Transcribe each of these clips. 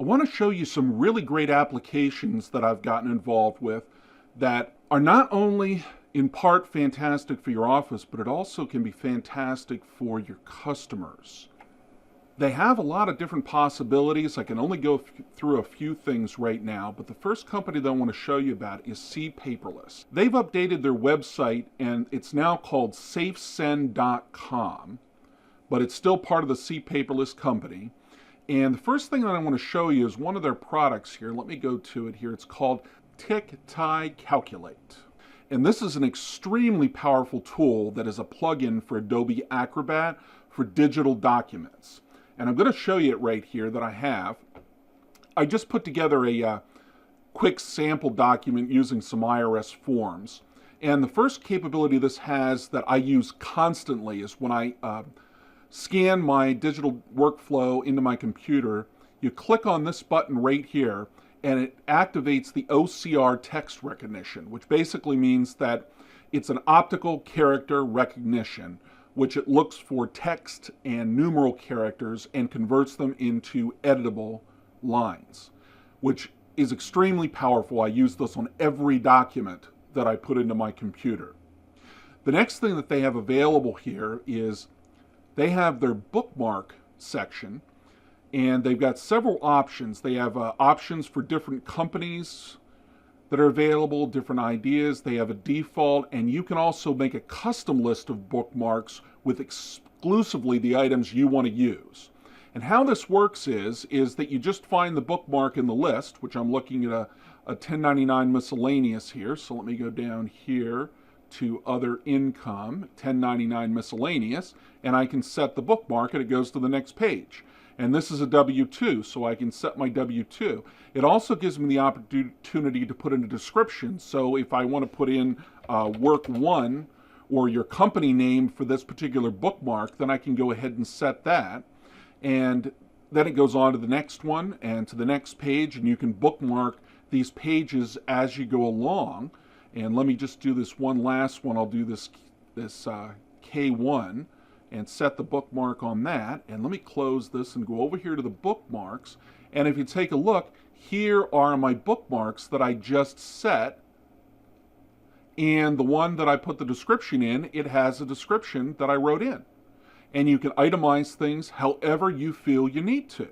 I want to show you some really great applications that I've gotten involved with that are not only in part fantastic for your office, but it also can be fantastic for your customers. They have a lot of different possibilities. I can only go through a few things right now, but the first company that I want to show you about is CPaperless. They've updated their website and it's now called safesend.com, but it's still part of the CPaperless company. And the first thing that I want to show you is one of their products here. Let me go to it here. It's called TickTie Calculate. And this is an extremely powerful tool that is a plugin for Adobe Acrobat for digital documents. And I'm going to show you it right here that I have. I just put together a quick sample document using some IRS forms. And the first capability this has that I use constantly is when I scan my digital workflow into my computer, you click on this button right here and it activates the OCR text recognition, which basically means that it's an optical character recognition, which it looks for text and numeral characters and converts them into editable lines, which is extremely powerful. I use this on every document that I put into my computer. The next thing that they have available here is they have their bookmark section, and they've got several options. They have options for different companies that are available, different ideas. They have a default, and you can also make a custom list of bookmarks with exclusively the items you want to use. And how this works is that you just find the bookmark in the list, which I'm looking at a 1099 miscellaneous here. So let me go down here to other income, 1099 miscellaneous, and I can set the bookmark and it goes to the next page. And this is a W-2, so I can set my W-2. It also gives me the opportunity to put in a description. So if I want to put in work one or your company name for this particular bookmark, then I can go ahead and set that. And then it goes on to the next one and to the next page, and you can bookmark these pages as you go along. And let me just do this one last one. I'll do this K1 and set the bookmark on that. And let me close this and go over here to the bookmarks. And if you take a look, here are my bookmarks that I just set. And the one that I put the description in, it has a description that I wrote in. And you can itemize things however you feel you need to.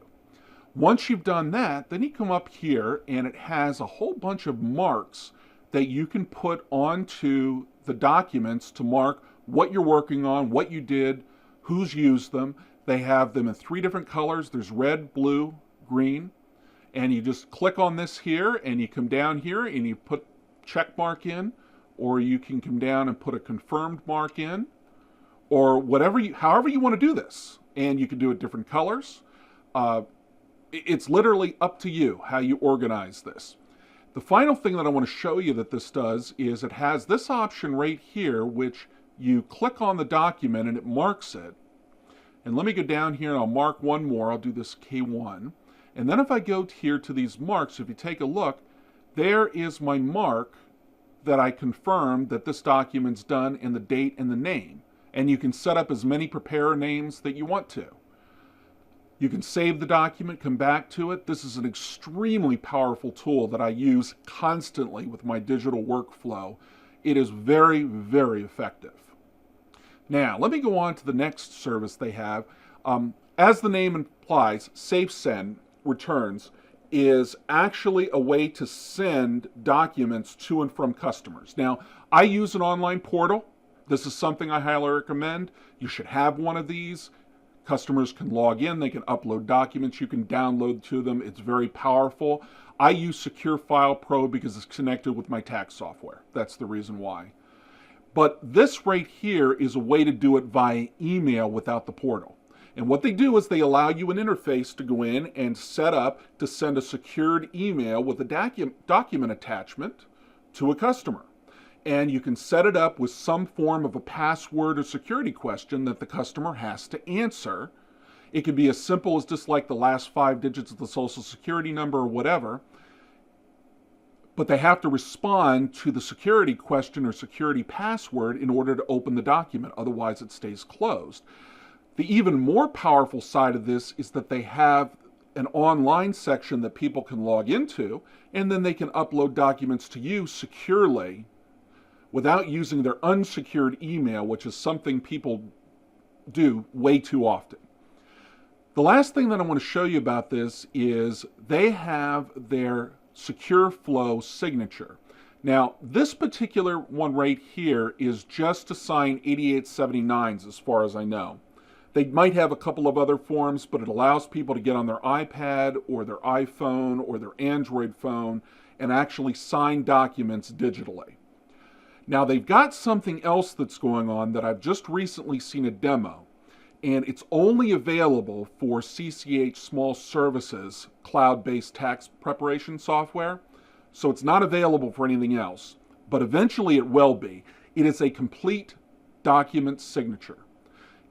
Once you've done that, then you come up here and it has a whole bunch of marks that you can put onto the documents to mark what you're working on, what you did, who's used them. They have them in 3 different colors. There's red, blue, green. And you just click on this here and you come down here and you put check mark in, or you can come down and put a confirmed mark in, or however you want to do this. And you can do it different colors. It's literally up to you how you organize this. The final thing that I want to show you that this does is it has this option right here, which you click on the document and it marks it. And let me go down here and I'll mark one more. I'll do this K1. And then if I go here to these marks, if you take a look, there is my mark that I confirmed that this document's done, and the date and the name. And you can set up as many preparer names that you want to. You can save the document, come back to it. This is an extremely powerful tool that I use constantly with my digital workflow. It is very, very effective. Now, let me go on to the next service they have. As the name implies, SafeSend returns is actually a way to send documents to and from customers. Now, I use an online portal. This is something I highly recommend. You should have one of these. Customers can log in, they can upload documents, you can download to them. It's very powerful. I use Secure File Pro because it's connected with my tax software. That's the reason why. But this right here is a way to do it via email without the portal. And what they do is they allow you an interface to go in and set up to send a secured email with a document attachment to a customer. And you can set it up with some form of a password or security question that the customer has to answer. It can be as simple as just like the last 5 digits of the social security number or whatever. But they have to respond to the security question or security password in order to open the document. Otherwise, it stays closed. The even more powerful side of this is that they have an online section that people can log into, and then they can upload documents to you securely without using their unsecured email, which is something people do way too often. The last thing that I want to show you about this is they have their secure flow signature. Now, this particular one right here is just to sign 8879s as far as I know. They might have a couple of other forms, but it allows people to get on their iPad or their iPhone or their Android phone and actually sign documents digitally. Now, they've got something else that's going on that I've just recently seen a demo, and it's only available for CCH Small Services cloud-based tax preparation software, so it's not available for anything else, but eventually it will be. It is a complete document signature.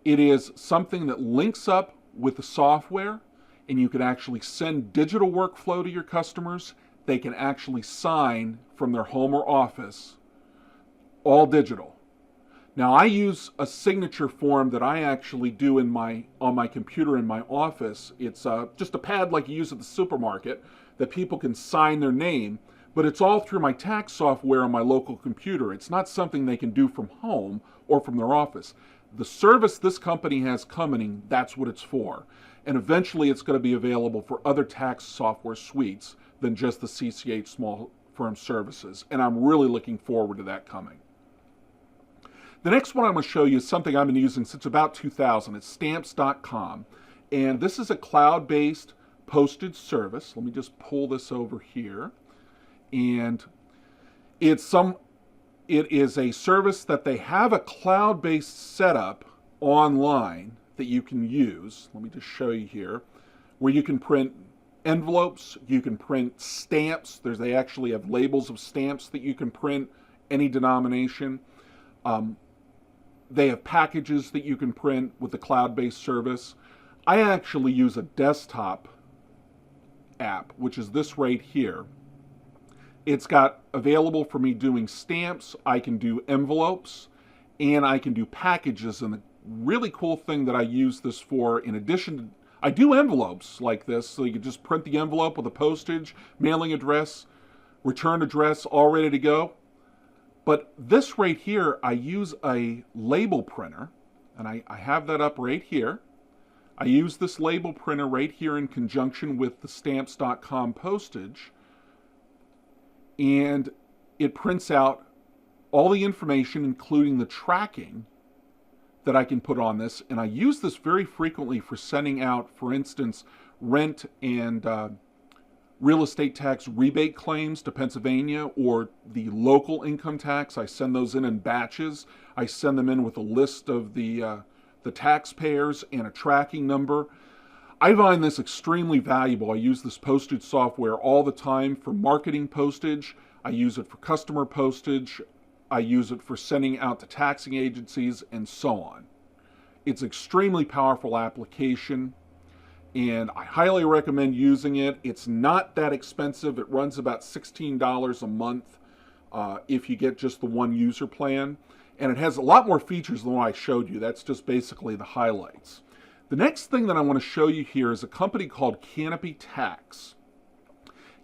It is something that links up with the software, and you can actually send digital workflow to your customers. They can actually sign from their home or office, all digital. Now, I use a signature form that I actually do on my computer in my office. It's just a pad like you use at the supermarket that people can sign their name, but it's all through my tax software on my local computer. It's not something they can do from home or from their office. The service this company has coming, that's what it's for. And eventually it's going to be available for other tax software suites than just the CCH Small Firm Services. And I'm really looking forward to that coming. The next one I'm going to show you is something I've been using since about 2000. It's Stamps.com. And this is a cloud-based postage service. Let me just pull this over here. And it is a service that they have a cloud-based setup online that you can use. Let me just show you here, where you can print envelopes, you can print stamps. They actually have labels of stamps that you can print, any denomination. They have packages that you can print with the cloud-based service. I actually use a desktop app, which is this right here. It's got available for me doing stamps, I can do envelopes, and I can do packages. And the really cool thing that I use this for, in addition to, I do envelopes like this, so you can just print the envelope with a postage, mailing address, return address, all ready to go. But this right here, I use a label printer, and I have that up right here. I use this label printer right here in conjunction with the Stamps.com postage, and it prints out all the information, including the tracking that I can put on this. And I use this very frequently for sending out, for instance, rent and real estate tax rebate claims to Pennsylvania, or the local income tax. I send those in batches. I send them in with a list of the taxpayers and a tracking number. I find this extremely valuable. I use this postage software all the time for marketing postage. I use it for customer postage. I use it for sending out to taxing agencies and so on. It's an extremely powerful application, and I highly recommend using it. It's not that expensive. It runs about $16 a month if you get just the one user plan. And it has a lot more features than what I showed you. That's just basically the highlights. The next thing that I want to show you here is a company called Canopy Tax.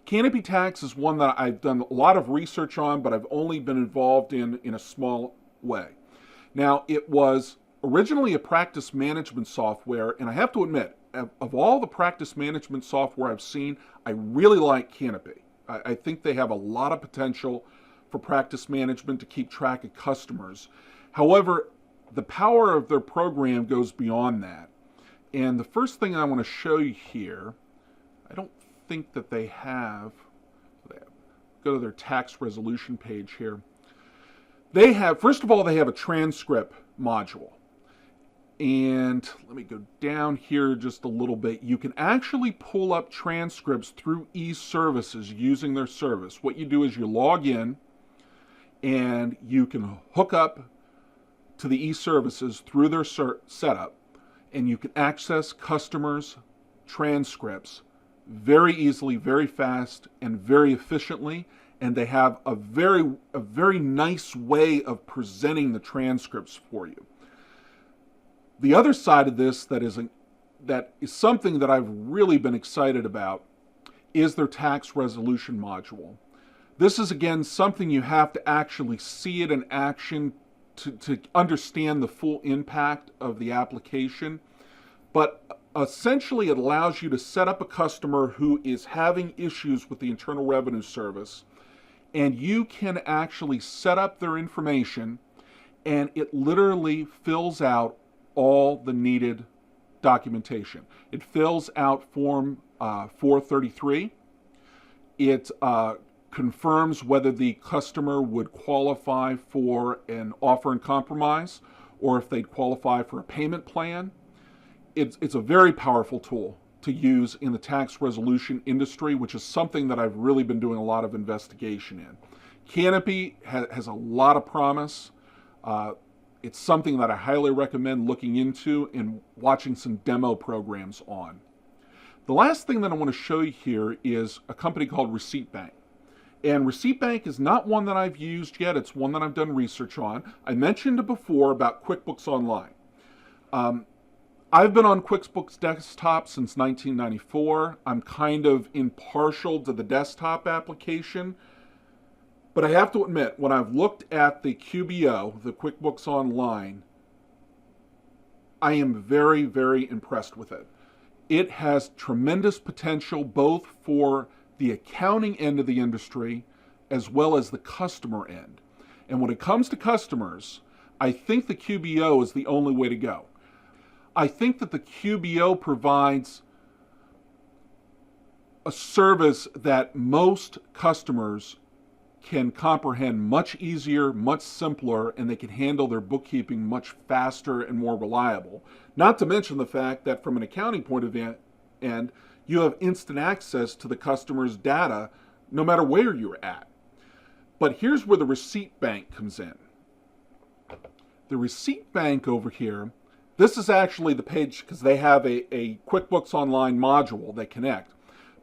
Canopy Tax is one that I've done a lot of research on, but I've only been involved in a small way. Now, it was originally a practice management software, and I have to admit, of all the practice management software I've seen, I really like Canopy. I think they have a lot of potential for practice management to keep track of customers. However, the power of their program goes beyond that. And the first thing I want to show you here, I don't think that they have, go to their tax resolution page here. They have, first of all, they have a transcript module. And let me go down here just a little bit. You can actually pull up transcripts through e-services using their service. What you do is you log in and you can hook up to the e-services through their setup, and you can access customers' transcripts very easily, very fast, and very efficiently. And they have a very nice way of presenting the transcripts for you. The other side of this that is that is something that I've really been excited about is their tax resolution module. This is, again, something you have to actually see it in action to understand the full impact of the application. But essentially, it allows you to set up a customer who is having issues with the Internal Revenue Service, and you can actually set up their information, and it literally fills out all the needed documentation. It fills out Form 433. It confirms whether the customer would qualify for an offer and compromise or if they'd qualify for a payment plan. It's a very powerful tool to use in the tax resolution industry, which is something that I've really been doing a lot of investigation in. Canopy has a lot of promise. It's something that I highly recommend looking into and watching some demo programs on. The last thing that I want to show you here is a company called Receipt Bank. And Receipt Bank is not one that I've used yet. It's one that I've done research on. I mentioned it before about QuickBooks Online. I've been on QuickBooks Desktop since 1994. I'm kind of impartial to the desktop application. But I have to admit, when I've looked at the QBO, the QuickBooks Online, I am very, very impressed with it. It has tremendous potential both for the accounting end of the industry as well as the customer end. And when it comes to customers, I think the QBO is the only way to go. I think that the QBO provides a service that most customers can comprehend much easier, much simpler, and they can handle their bookkeeping much faster and more reliable. Not to mention the fact that from an accounting point of view, and you have instant access to the customer's data no matter where you're at. But here's where the Receipt Bank comes in. The Receipt Bank over here, this is actually the page because they have a QuickBooks Online module they connect.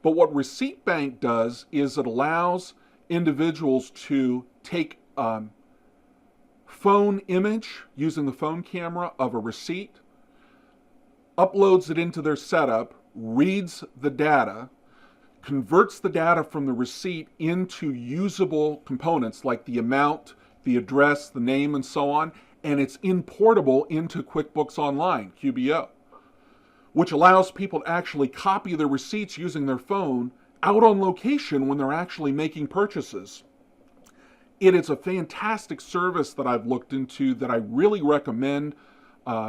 But what Receipt Bank does is it allows individuals to take phone image using the phone camera of a receipt, uploads it into their setup, reads the data, converts the data from the receipt into usable components like the amount, the address, the name, and so on, and it's importable into QuickBooks Online, QBO, which allows people to actually copy their receipts using their phone out on location when they're actually making purchases. It is a fantastic service that I've looked into that I really recommend,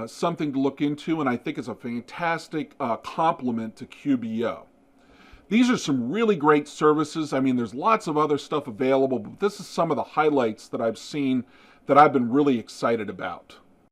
something to look into, and I think it's a fantastic complement to QBO. These are some really great services. I mean, there's lots of other stuff available, but this is some of the highlights that I've seen that I've been really excited about.